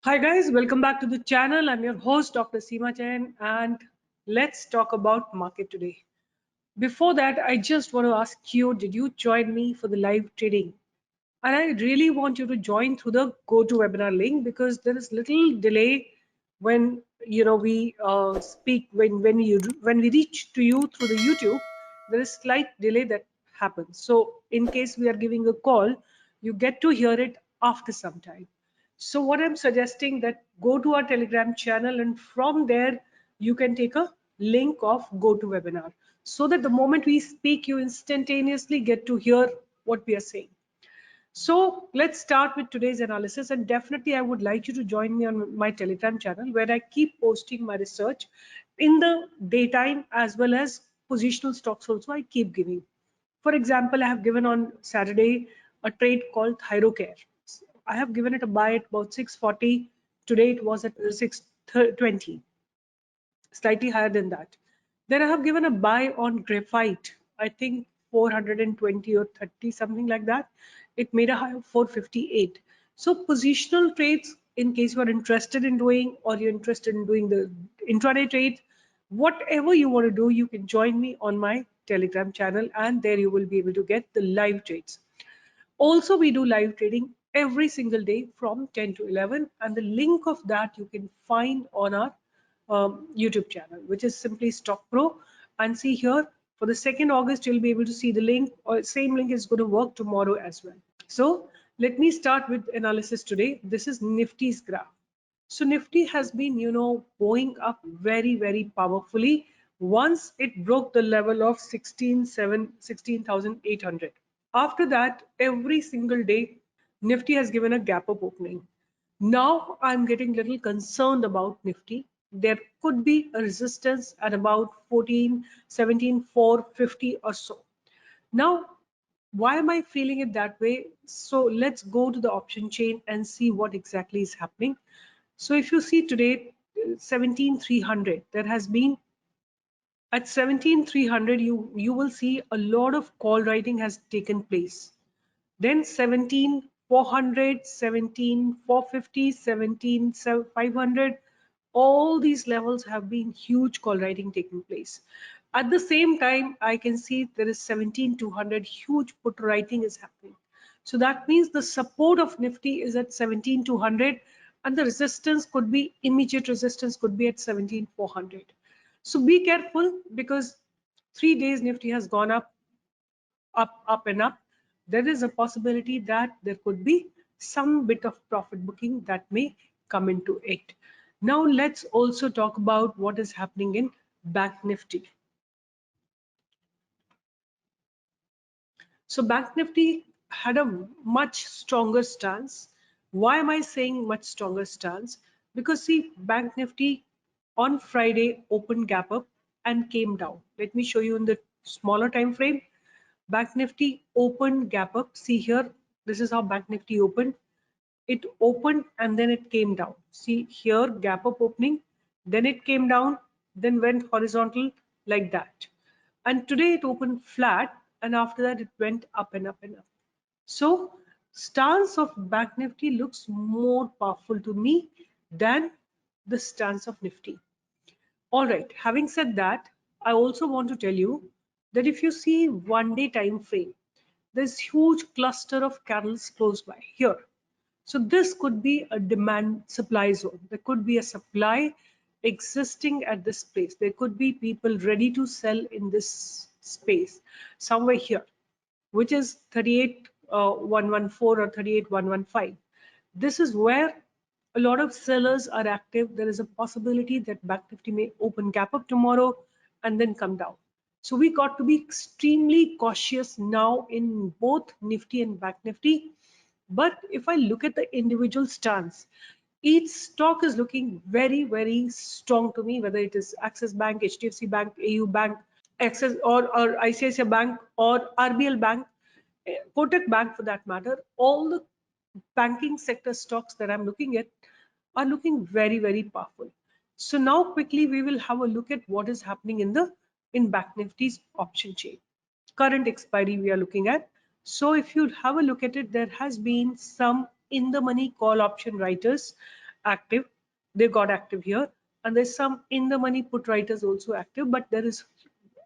Hi guys, welcome back to the channel. I'm your host Dr. 𝐖𝐡𝐚𝐭𝐬𝐀 and let's talk about market today. Before that, I just want to ask you, did you join me for the live trading? And I really want you to join through the GoToWebinar link because there is little delay when we speak when we reach to you through the YouTube. There is slight delay that happens. So in case we are giving a call, you get to hear it after some time. So what I'm suggesting that go to our Telegram channel and from there you can take a link of GoToWebinar so that the moment we speak, you instantaneously get to hear what we are saying. So let's start with today's analysis, and definitely I would like you to join me on my Telegram channel where I keep posting my research in the daytime as well as positional stocks also I keep giving. For example, I have given on Saturday a trade called 𝐼𝐸𝐻𝐼𝐸𝐻. I have given it a buy at about 640. Today it was at 620, slightly higher than that. Then I have given a buy on graphite, I think 420 or 30, something like that. It made a high of 458. So positional trades, in case you are interested in doing or you're interested in doing the intraday trade, whatever you want to do, you can join me on my Telegram channel and there you will be able to get the live trades. Also, we do live trading every single day from 10 to 11, and the link of that you can find on our YouTube channel, which is simply Stock Pro. And see here, for the 2nd August, you'll be able to see the link, or same link is going to work tomorrow as well. So let me start with analysis today. This is Nifty's graph. So Nifty has been, going up very, very powerfully once it broke the level of 16,800. After that, every single day, Nifty has given a gap up opening. Now I'm getting a little concerned about Nifty. There could be a resistance at about 14, 17, 450 or so. Now, why am I feeling it that way? So let's go to the option chain and see what exactly is happening. So if you see today, 17,300, there has been at 17,300, you will see a lot of call writing has taken place. Then 17,400, 17,450, 17,500, all these levels have been huge call writing taking place. At the same time, I can see there is 17,200, huge put writing is happening. So that means the support of Nifty is at 17,200 and the resistance could be, immediate resistance could be at 17,400. So be careful because 3 days Nifty has gone up, up and up. There is a possibility that there could be some bit of profit booking that may come into it. Now let's also talk about what is happening in Bank Nifty. So Bank Nifty had a much stronger stance. Why am I saying much stronger stance? Because see, Bank Nifty on Friday opened gap up and came down. Let me show you in the smaller time frame. Bank Nifty opened gap up. See here, this is how Bank Nifty opened. It opened and then it came down. See here, gap up opening, then it came down, then went horizontal like that. And today it opened flat and after that it went up and up and up. So stance of Bank Nifty looks more powerful to me than the stance of Nifty. All right, having said that, I also want to tell you that if you see 1 day time frame, there's huge cluster of candles close by here. So this could be a demand supply zone. There could be a supply existing at this place. There could be people ready to sell in this space somewhere here, which is 38,114 or 38,115. This is where a lot of sellers are active. There is a possibility that Bank Nifty may open gap up tomorrow and then come down. So we got to be extremely cautious now in both Nifty and Bank Nifty. But if I look at the individual stance, each stock is looking very, very strong to me, whether it is Axis Bank, HDFC Bank, AU Bank, Axis or ICICI Bank or RBL Bank, Kotak Bank for that matter. All the banking sector stocks that I'm looking at are looking very, very powerful. So now quickly we will have a look at what is happening in Bank Nifty's option chain. Current expiry we are looking at. So if you have a look at it, there has been some in the money call option writers active. They got active here, and there's some in the money put writers also active. But there is,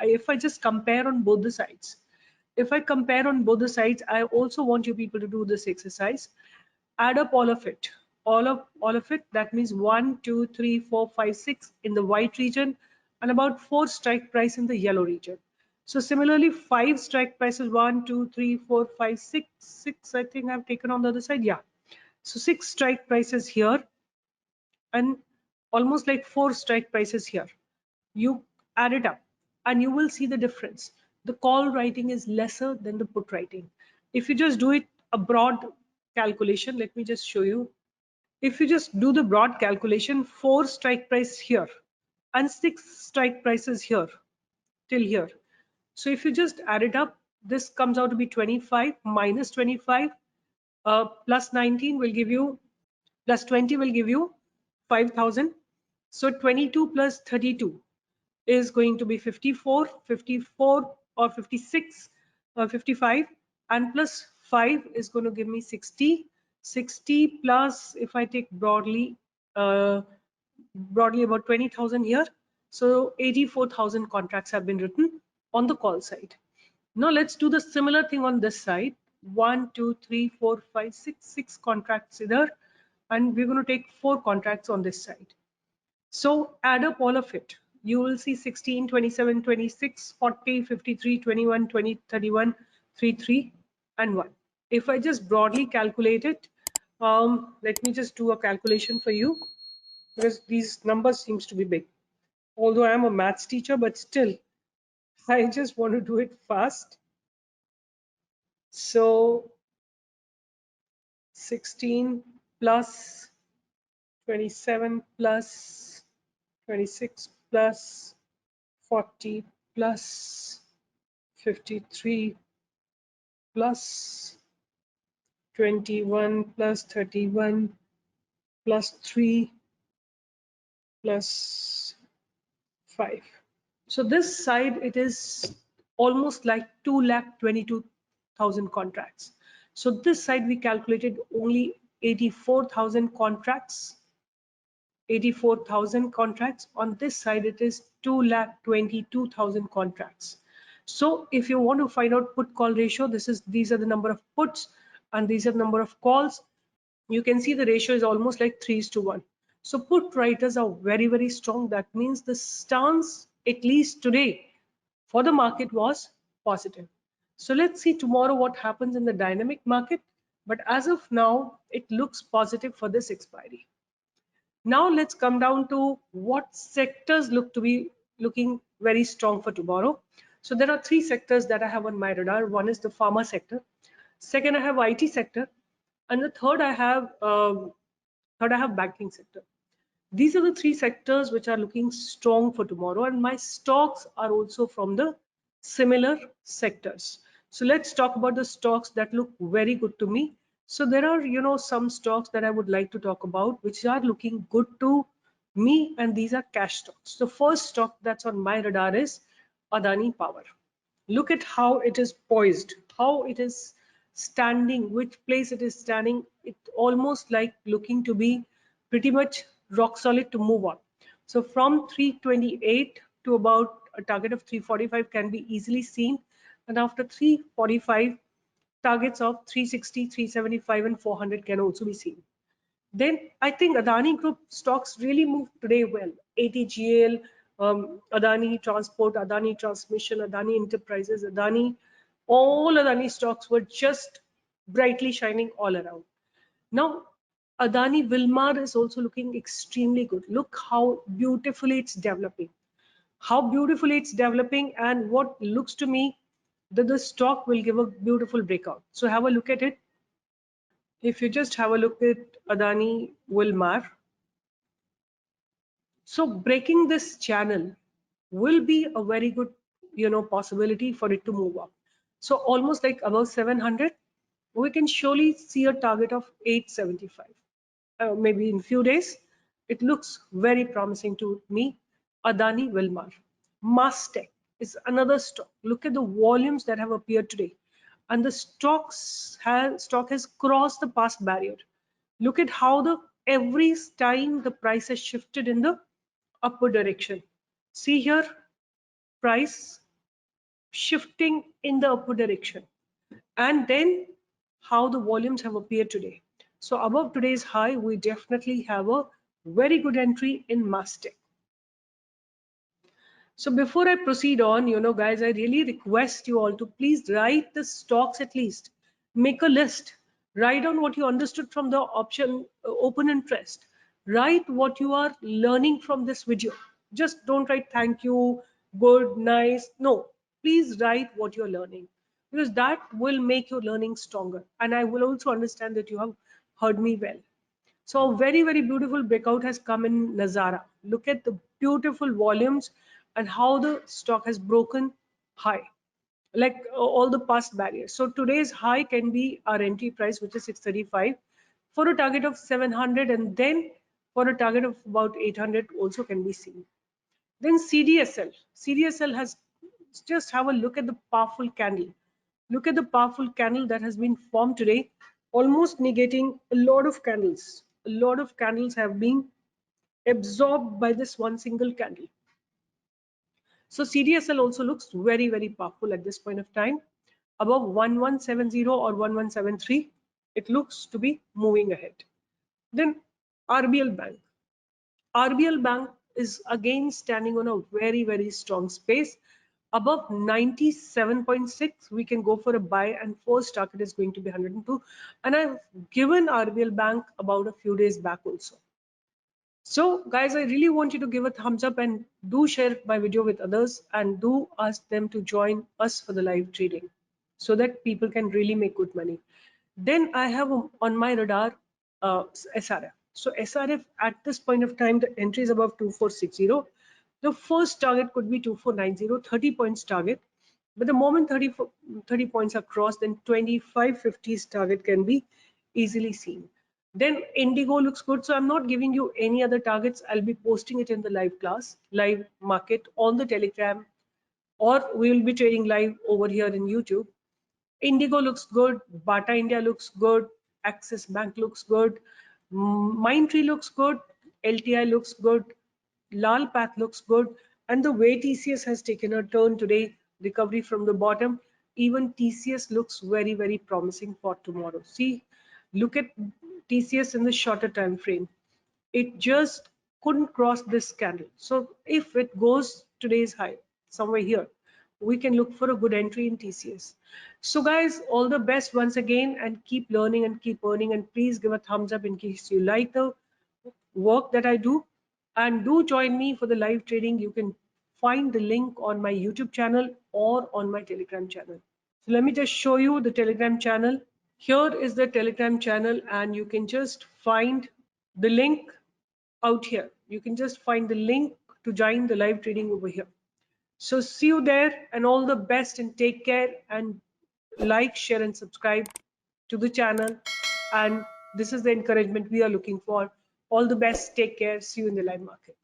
if I just compare on both the sides, if I compare on both the sides, I also want you people to do this exercise. Add up all of it, all of it. That means 1, 2, 3, 4, 5, 6 in the white region, and about 4 strike price in the yellow region. So similarly, 5 strike prices, 1, 2, 3, 4, 5, 6, 6. I think I've taken on the other side. Yeah. So 6 strike prices here, and almost like 4 strike prices here. You add it up and you will see the difference. The call writing is lesser than the put writing. If you just do it a broad calculation, let me just show you. If you just do the broad calculation, 4 strike price here and 6 strike prices here till here. So if you just add it up, this comes out to be 25 minus 25 plus 19 will give you, plus 20 will give you 5,000. So 22 plus 32 is going to be 54, 54 or 56 or 55, and plus 5 is going to give me 60. 60 plus, if I take broadly about 20,000 here. So 84,000 contracts have been written on the call side. Now let's do the similar thing on this side. 1, 2, 3, 4, 5, 6, 6 contracts either, and we're going to take 4 contracts on this side. So add up all of it. You will see 16, 27, 26, 40, 53, 21, 20, 31, 33, and 1. If I just broadly calculate it, let me just do a calculation for you, because these numbers seems to be big. Although I am a maths teacher, but still, I just want to do it fast. So 16 plus 27 plus 26 plus 40 plus 53 plus 21 plus 31 plus 3 plus 5. So this side, it is almost like 2,22,000 contracts. So this side we calculated only 84,000 contracts. 84,000 contracts. On this side it is 2,22,000 contracts. So if you want to find out put call ratio, these are the number of puts and these are the number of calls. You can see the ratio is almost like 3:1. So put writers are very, very strong. That means the stance, at least today, for the market was positive. So let's see tomorrow what happens in the dynamic market. But as of now, it looks positive for this expiry. Now let's come down to what sectors look to be looking very strong for tomorrow. So there are 3 sectors that I have on my radar. One is the pharma sector. Second, I have IT sector, and the third I have banking sector. These are the 3 sectors which are looking strong for tomorrow, and my stocks are also from the similar sectors. So let's talk about the stocks that look very good to me. So there are, some stocks that I would like to talk about which are looking good to me, and these are cash stocks. The first stock that's on my radar is Adani Power. Look at how it is poised, how it is standing, which place it is standing. It almost like looking to be pretty much rock solid to move on. So from 328 to about a target of 345 can be easily seen, and after 345, targets of 360, 375 and 400 can also be seen. Then I think Adani Group stocks really moved today well. ATGL, Adani Transport, Adani Transmission, Adani Enterprises, all Adani stocks were just brightly shining all around. Now, Adani Wilmar is also looking extremely good. Look how beautifully it's developing. How beautifully it's developing, and what looks to me that the stock will give a beautiful breakout. So have a look at it. If you just have a look at Adani Wilmar, so breaking this channel will be a very good, possibility for it to move up. So almost like above 700, we can surely see a target of 875. Maybe in few days, it looks very promising to me. Adani Wilmar. Mastech is another stock. Look at the volumes that have appeared today, and the stock has crossed the past barrier. Look at how the every time the price has shifted in the upward direction. See here, price shifting in the upward direction, and then how the volumes have appeared today. So above today's high, we definitely have a very good entry in Mastic. So before I proceed on, guys, I really request you all to please write the stocks at least. Make a list. Write down what you understood from the option open interest. Write what you are learning from this video. Just don't write thank you, good, nice. No, please write what you're learning, because that will make your learning stronger. And I will also understand that you have heard me well. So a very, very beautiful breakout has come in Nazara. Look at the beautiful volumes and how the stock has broken high, like all the past barriers. So today's high can be our entry price, which is 635, for a target of 700, and then for a target of about 800 also can be seen. Then CDSL. CDSL has, just have a look at the powerful candle. Look at the powerful candle that has been formed today, almost negating a lot of candles. A lot of candles have been absorbed by this one single candle. So CDSL also looks very, very powerful at this point of time. Above 1170 or 1173, it looks to be moving ahead. Then RBL Bank. RBL Bank is again standing on a very, very strong space. Above 97.6, we can go for a buy, and first target is going to be 102. And I've given RBL Bank about a few days back also. So guys, I really want you to give a thumbs up and do share my video with others, and do ask them to join us for the live trading so that people can really make good money. Then I have on my radar SRF. So SRF at this point of time, the entry is above 2460. The first target could be 2490, 30 points target. But the moment 30 points are crossed, then 2550's target can be easily seen. Then Indigo looks good. So I'm not giving you any other targets. I'll be posting it in the live class, live market on the Telegram, or we will be trading live over here in YouTube. Indigo looks good. Bata India looks good. Axis Bank looks good. Mindtree looks good. LTI looks good. Lal Path looks good. And the way TCS has taken a turn today, recovery from the bottom, even TCS looks very, very promising for tomorrow. See, look at TCS in the shorter time frame. It just couldn't cross this candle. So if it goes today's high, somewhere here, we can look for a good entry in TCS. So guys, all the best once again, and keep learning and keep earning, and please give a thumbs up in case you like the work that I do, and do join me for the live trading. You can find the link on my YouTube channel or on my Telegram channel. So let me just show you the Telegram channel. Here is the Telegram channel, and you can just find the link out here. You can just find the link to join the live trading over here. So see you there, and all the best, and take care, and like, share and subscribe to the channel. And this is the encouragement we are looking for. All the best, take care, see you in the live market.